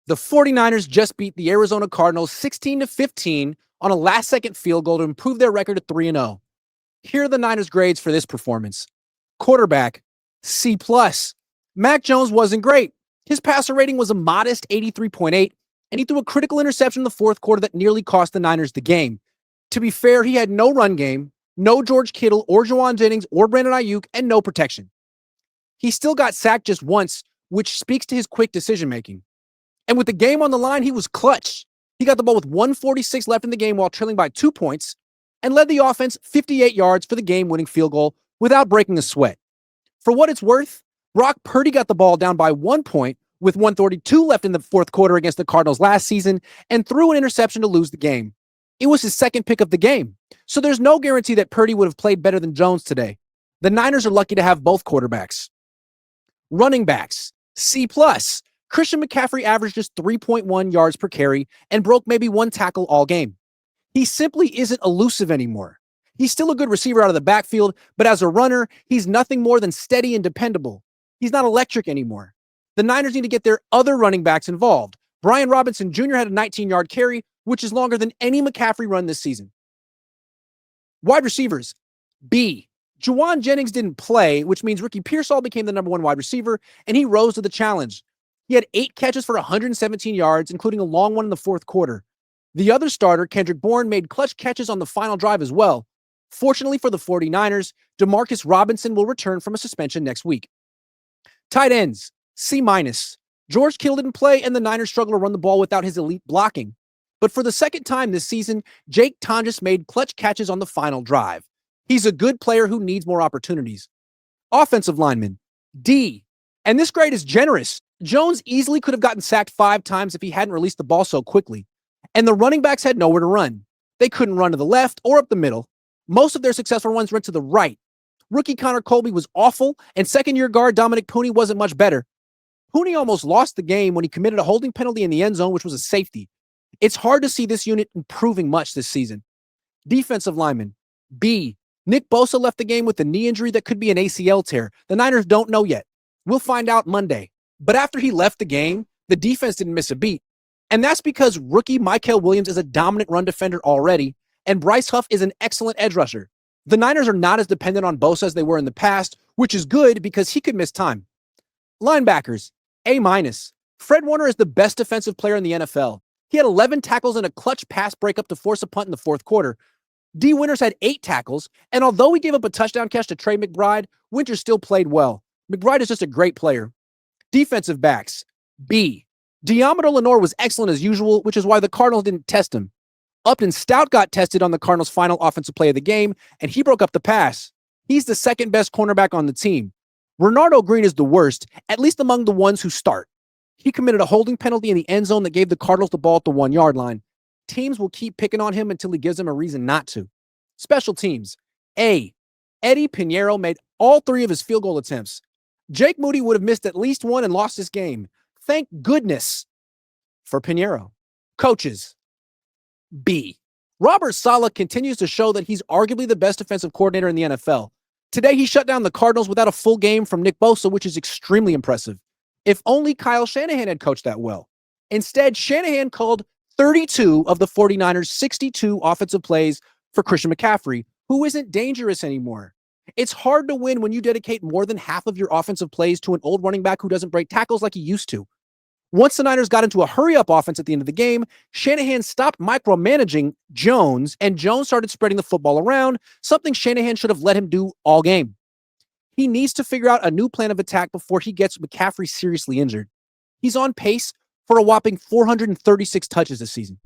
The 49ers just beat the Arizona Cardinals 16-15 on a last-second field goal to improve their record to 3-0. Here are the Niners' grades for this performance. Quarterback, C+. Mac Jones wasn't great. His passer rating was a modest 83.8, and he threw a critical interception in the fourth quarter that nearly cost the Niners the game. To be fair, he had no run game, no George Kittle or Juwan Jennings or Brandon Ayuk, and no protection. He still got sacked just once, which speaks to his quick decision-making. And with the game on the line, he was clutch. He got the ball with 1:46 left in the game while trailing by 2 points and led the offense 58 yards for the game-winning field goal without breaking a sweat. For what it's worth, Brock Purdy got the ball down by 1 point with 1:32 left in the fourth quarter against the Cardinals last season and threw an interception to lose the game. It was his second pick of the game, so there's no guarantee that Purdy would have played better than Jones today. The Niners are lucky to have both quarterbacks. Running backs, C+. Christian McCaffrey averaged just 3.1 yards per carry and broke maybe one tackle all game. He simply isn't elusive anymore. He's still a good receiver out of the backfield, but as a runner, he's nothing more than steady and dependable. He's not electric anymore. The Niners need to get their other running backs involved. Brian Robinson Jr. had a 19-yard carry, which is longer than any McCaffrey run this season. Wide receivers, B. Juwan Jennings didn't play, which means Ricky Pearsall became the number one wide receiver, and he rose to the challenge. He had 8 catches for 117 yards, including a long one in the fourth quarter. The other starter, Kendrick Bourne, made clutch catches on the final drive as well. Fortunately for the 49ers, Demarcus Robinson will return from a suspension next week. Tight ends, C-. George Kittle didn't play, and the Niners struggle to run the ball without his elite blocking. But for the second time this season, Jake Tonjes made clutch catches on the final drive. He's a good player who needs more opportunities. Offensive lineman, D. And this grade is generous. Jones easily could have gotten sacked 5 times if he hadn't released the ball so quickly. And the running backs had nowhere to run. They couldn't run to the left or up the middle. Most of their successful runs went to the right. Rookie Connor Colby was awful, and second-year guard Dominic Pooney wasn't much better. Pooney almost lost the game when he committed a holding penalty in the end zone, which was a safety. It's hard to see this unit improving much this season. Defensive lineman, B. Nick Bosa left the game with a knee injury that could be an ACL tear. The Niners don't know yet. We'll find out Monday. But after he left the game, the defense didn't miss a beat. And that's because rookie Mykel Williams is a dominant run defender already, and Bryce Huff is an excellent edge rusher. The Niners are not as dependent on Bosa as they were in the past, which is good because he could miss time. Linebackers, A-. Fred Warner is the best defensive player in the NFL. He had 11 tackles and a clutch pass breakup to force a punt in the fourth quarter. D. Winters had 8 tackles, and although he gave up a touchdown catch to Trey McBride, Winters still played well. McBride is just a great player. Defensive backs, B. Diamador Lenore was excellent as usual, which is why the Cardinals didn't test him. Upton Stout got tested on the Cardinals' final offensive play of the game, and he broke up the pass. He's the second best cornerback on the team. Renardo Green is the worst, at least among the ones who start. He committed a holding penalty in the end zone that gave the Cardinals the ball at the 1-yard line. Teams will keep picking on him until he gives them a reason not to. Special teams. A. Eddie Pinheiro made all 3 of his field goal attempts. Jake Moody would have missed at least one and lost this game. Thank goodness for Pinheiro. Coaches. B. Robert Saleh continues to show that he's arguably the best defensive coordinator in the NFL. Today, he shut down the Cardinals without a full game from Nick Bosa, which is extremely impressive. If only Kyle Shanahan had coached that well. Instead, Shanahan called 32 of the 49ers' 62 offensive plays for Christian McCaffrey, who isn't dangerous anymore. It's hard to win when you dedicate more than half of your offensive plays to an old running back who doesn't break tackles like he used to. Once the Niners got into a hurry-up offense at the end of the game, Shanahan stopped micromanaging Jones, and Jones started spreading the football around, something Shanahan should have let him do all game. He needs to figure out a new plan of attack before he gets McCaffrey seriously injured. He's on pace for a whopping 436 touches this season.